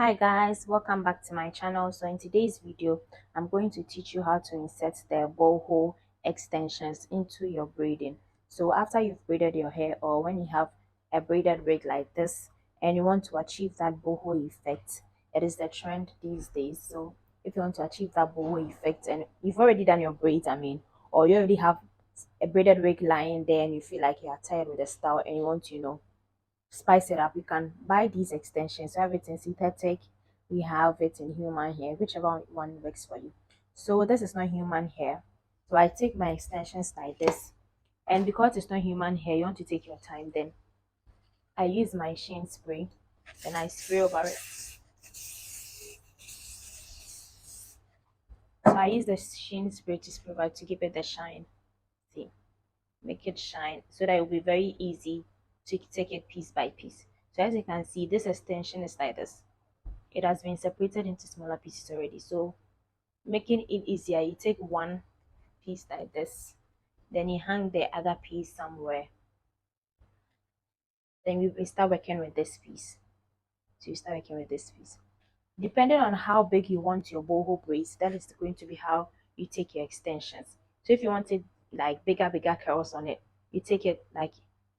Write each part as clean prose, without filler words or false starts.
Hi guys, welcome back to my channel. So in today's video I'm going to teach you how to insert the boho extensions into your braiding. So after you've braided your hair, or when you have a braided wig like this and you want to achieve that boho effect, it is the trend these days. So if you want to achieve that boho effect and you've already done your braids, or you already have a braided wig lying there and you feel like you are tired with the style and you want to spice it up, you can buy these extensions. We have it in synthetic, we have it in human hair, whichever one works for you. So this is not human hair, so I take my extensions like this, and because it's not human hair, you want to take your time. Then I use my sheen spray, then I spray over it. So I use the sheen spray to spray over to give it the shine. See, make it shine so that it will be very easy to take it piece by piece. So as you can see, this extension is like this. It has been separated into smaller pieces already, so making it easier, you take one piece like this, then you hang the other piece somewhere, then we start working with this piece. So you start working with this piece, depending on how big you want your boho braids, that is going to be how you take your extensions. So if you wanted like bigger curls on it, you take it like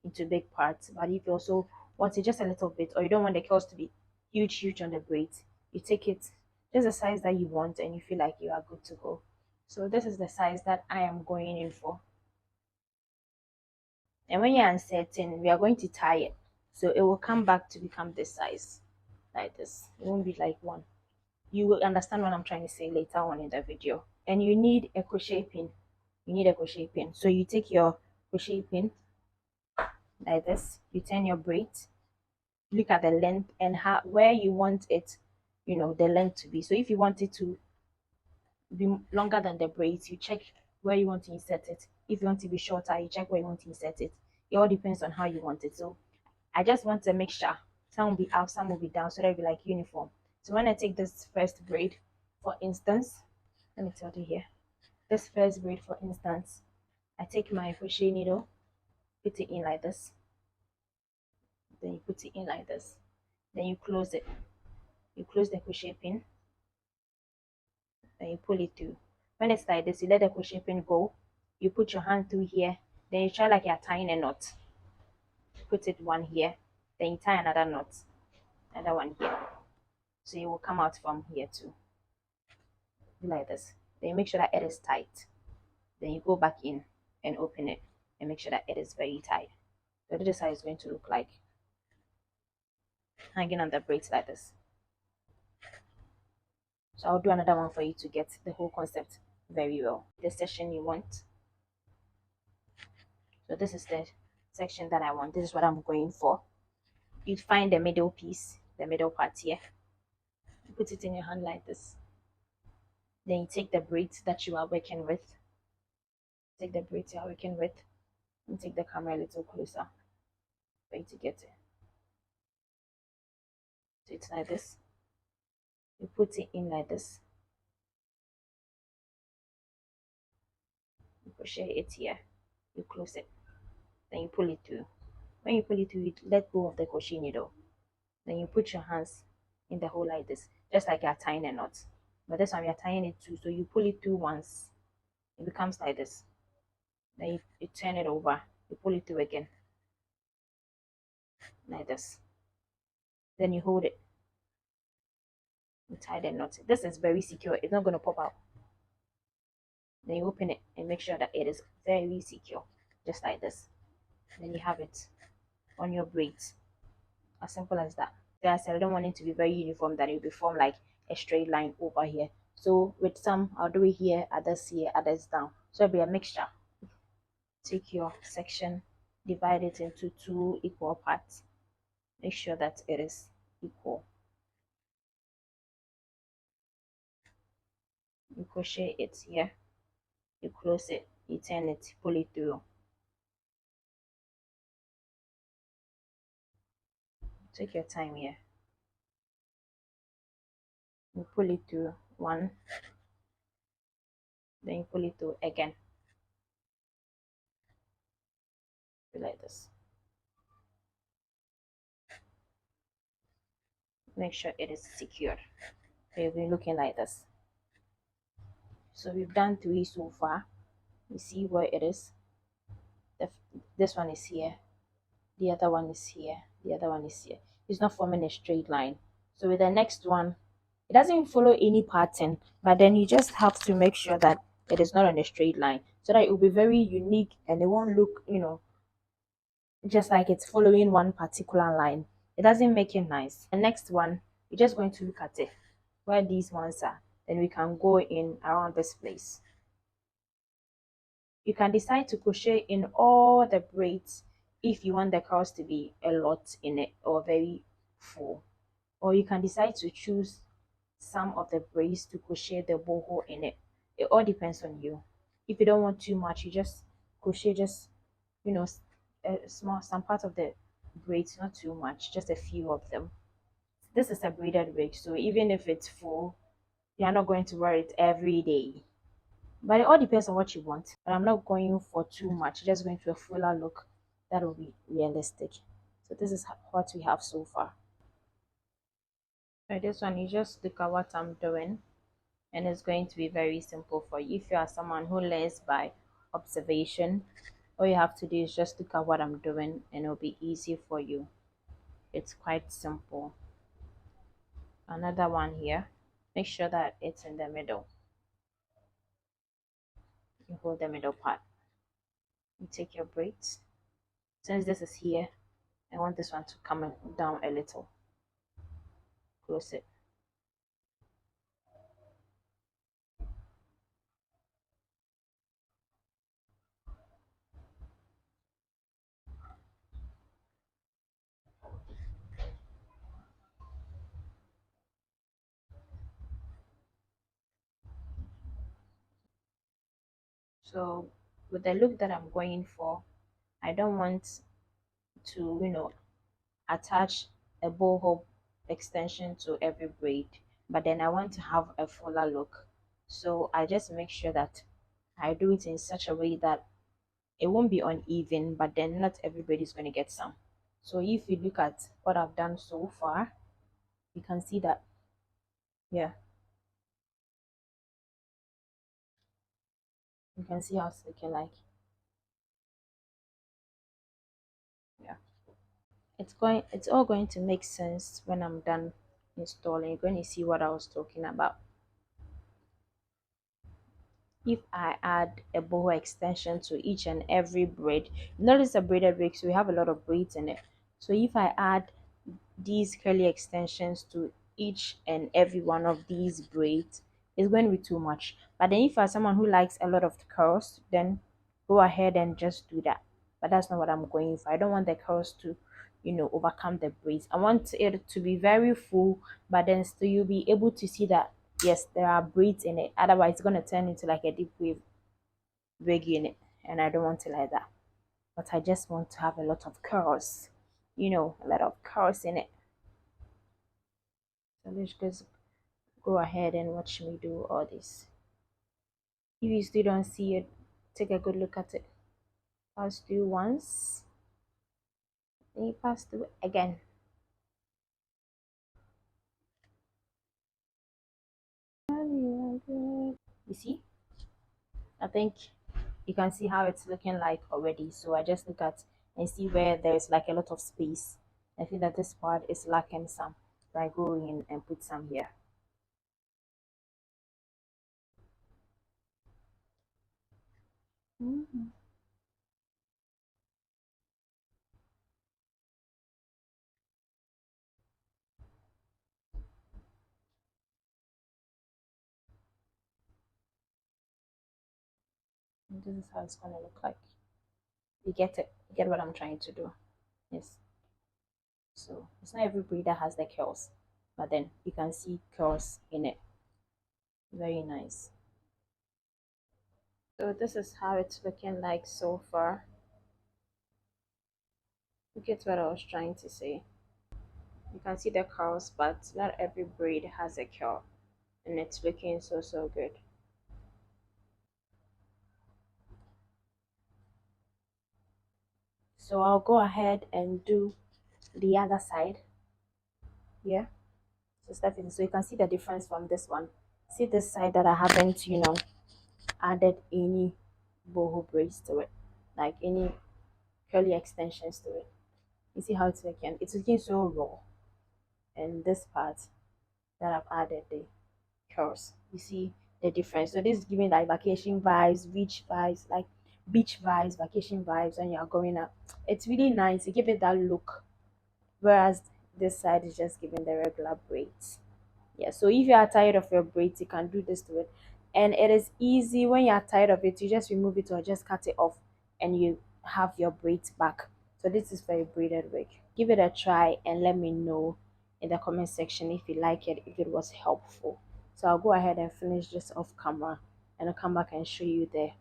into big parts. But if you also want it just a little bit, or you don't want the curls to be huge on the braids, you take it just the size that you want and you feel like you are good to go. So this is the size that I am going in for. And when you're uncertain, we are going to tie it, so it will come back to become this size, like this. It won't be like one. You will understand what I'm trying to say later on in the video. And you need a crochet pin. You need a crochet pin. So you take your crochet pin like this, you turn your braid, look at the length and how where you want it, the length to be. So if you want it to be longer than the braids, you check where you want to insert it. If you want to be shorter, you check where you want to insert it. It all depends on how you want it. So I just want a mixture. Some will be up, some will be down, so that it'll be like uniform. So when I take this first braid, for instance, let me tell you here. This first braid, for instance, I take my crochet needle, put it in like this. Then you put it in like this. Then you close it. You close the crochet pin. Then you pull it through. When it's like this, you let the crochet pin go. You put your hand through here. Then you try like you're tying a knot. Put it one here. Then you tie another knot. Another one here. So it will come out from here too. Like this. Then you make sure that it is tight. Then you go back in and open it and make sure that it is very tight. So this is how it's going to look like, hanging on the braids like this. So I'll do another one for you to get the whole concept very well. The section you want. So this is the section that I want. This is what I'm going for. You find the middle piece, the middle part here. You put it in your hand like this. Then you take the braids that you are working with. Take the braids you are working with. And take the camera a little closer for you to get it. So it's like this. You put it in like this. You crochet it here. You close it. Then you pull it through. When you pull it through, you let go of the crochet needle. Then you put your hands in the hole like this, just like you're tying a knot. But this time you're tying it too, so you pull it through once. It becomes like this. Then you turn it over. You pull it through again, like this. Then you hold it. You tie the knot. This is very secure. It's not going to pop out. Then you open it and make sure that it is very secure, just like this. Then you have it on your braids. As simple as that. As I said, I don't want it to be very uniform, that it will be formed like a straight line over here. So with some, I'll do it here, others down. So it'll be a mixture. Take your section, divide it into 2 equal parts. Make sure that it is equal. You crochet it here, you close it, you turn it, pull it through. Take your time here. You pull it through one, then you pull it through again. Like this. make sure it is secured. So you'll be looking like this. So we've done three so far. You see where it is. The, this one is here, the other one is here, the other one is here. It's not forming a straight line. So with the next one, it doesn't follow any pattern, but then you just have to make sure that it is not on a straight line so that it will be very unique and it won't look, just like it's following one particular line. It doesn't make it nice. The next one, we're just going to look at it where these ones are. Then we can go in around this place. You can decide to crochet in all the braids if you want the curls to be a lot in it or very full. Or you can decide to choose some of the braids to crochet the boho in it. It all depends on you. If you don't want too much, you just crochet just, you know, small, some part of the braids, not too much, just a few of them. This is a braided wig, so even if it's full, you're not going to wear it every day. But it all depends on what you want. But I'm not going for too much, just going to a fuller look that will be realistic. So this is what we have so far. Right, this one, you just look at what I'm doing, and it's going to be very simple for you. If you are someone who learns by observation, all you have to do is just look at what I'm doing and it'll be easy for you. It's quite simple. Another one here, make sure that it's in the middle. You hold the middle part. You take your braids. Since this is here, I want this one to come down a little. Close it. So with the look that I'm going for, I don't want to, attach a boho extension to every braid, but then I want to have a fuller look. So I just make sure that I do it in such a way that it won't be uneven, but then not everybody's going to get some. So if you look at what I've done so far, you can see that, yeah, you can see how it's looking like. Yeah, it's all going to make sense when I'm done installing. You're going to see what I was talking about. If I add a boho extension to each and every braid, notice a braided wig, so we have a lot of braids in it. So if I add these curly extensions to each and every one of these braids, it's going to be too much. But then if you're someone who likes a lot of curls, then go ahead and just do that. But that's not what I'm going for. I don't want the curls to, overcome the braids. I want it to be very full, but then still you'll be able to see that yes, there are braids in it. Otherwise, it's gonna turn into like a deep wave wig in it, and I don't want it like that. But I just want to have a lot of curls, a lot of curls in it. So let's just go ahead and watch me do all this. If you still don't see it, take a good look at it. Pass through once, then you pass through again. You see? I think you can see how it's looking like already. So I just look at and see where there's like a lot of space. I feel that this part is lacking some. So I go in and put some here. Mhm. And this is how it's gonna look like. You get it? You get what I'm trying to do? Yes. So it's not every breed that has the curls, but then you can see curls in it. Very nice. So this is how it's looking like so far. You get what I was trying to say. You can see the curls, but not every braid has a curl, and it's looking so good. So I'll go ahead and do the other side. Yeah. So start fitting. So you can see the difference from this one. See this side that I haven't, added any boho braids to it, like any curly extensions to it. You see how it's looking? It's looking so raw. And this part that I've added the curls, you see the difference. So this is giving like vacation vibes, beach vibes, vacation vibes when you're going out. It's really nice. You give it that look. Whereas this side is just giving the regular braids. Yeah, so if you are tired of your braids, you can do this to it. And it is easy. When you are tired of it, you just remove it or just cut it off and you have your braids back. So this is for a braided wig. Give it a try and let me know in the comment section if you like it, if it was helpful. So I'll go ahead and finish this off camera and I'll come back and show you the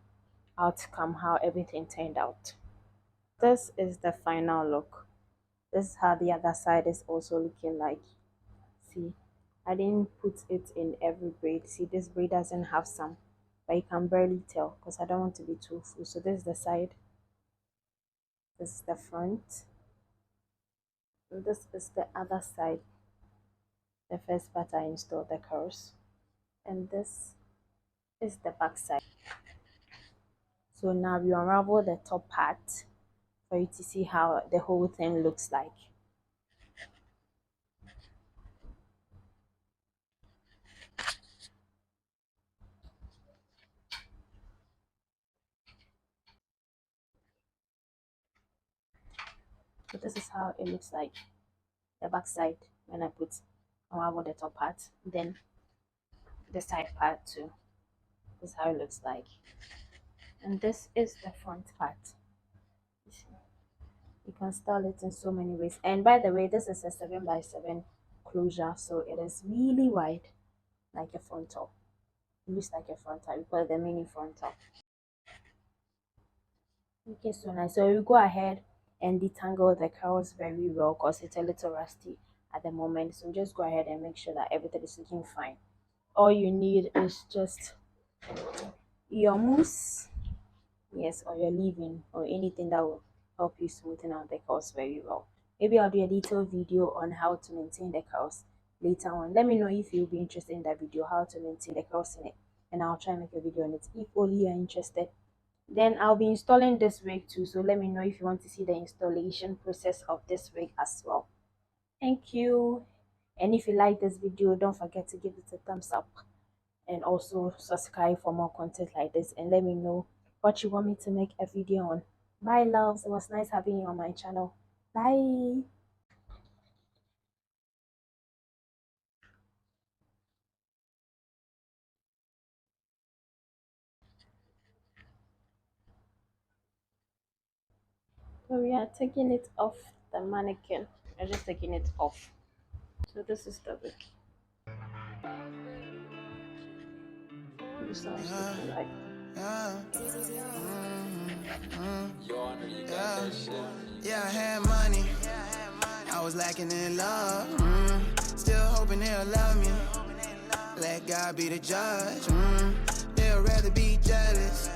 outcome, how everything turned out. This is the final look. This is how the other side is also looking like. See, I didn't put it in every braid. See, this braid doesn't have some, but you can barely tell because I don't want to be too full. So this is the side, this is the front, and this is the other side, the first part I installed the curls, and this is the back side. So now we unravel the top part for you to see how the whole thing looks like. So this is how it looks like, the back side when I unravel the top part, then the side part too. This is how it looks like. And this is the front part. You can style it in so many ways. And by the way, this is a 7x7 closure, so it is really wide, like a frontal. It looks like a frontal. We call it the mini frontal. Okay, so nice. So we go ahead and detangle the curls very well because it's a little rusty at the moment. So just go ahead and make sure that everything is looking fine. All you need is just your mousse, yes, or your leave-in or anything that will help you smoothen out the curls very well. Maybe I'll do a detailed video on how to maintain the curls later on. Let me know if you'll be interested in that video, how to maintain the curls in it, and I'll try and make a video on it if only you're interested. Then I'll be installing this wig too, so let me know if you want to see the installation process of this wig as well. Thank you. And if you like this video, don't forget to give it a thumbs up and also subscribe for more content like this, and let me know what you want me to make a video on. Bye loves, it was nice having you on my channel. Bye. So we are taking it off the mannequin. We're just taking it off. So this is the wig. This is looking like. Yeah, I had money. I was lacking in love. Still hoping they'll love me. Let God be the judge. They'll rather be jealous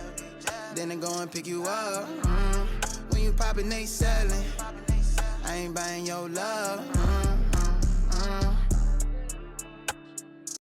than to go and pick you up. When you poppin', they sellin'. I ain't buying your love.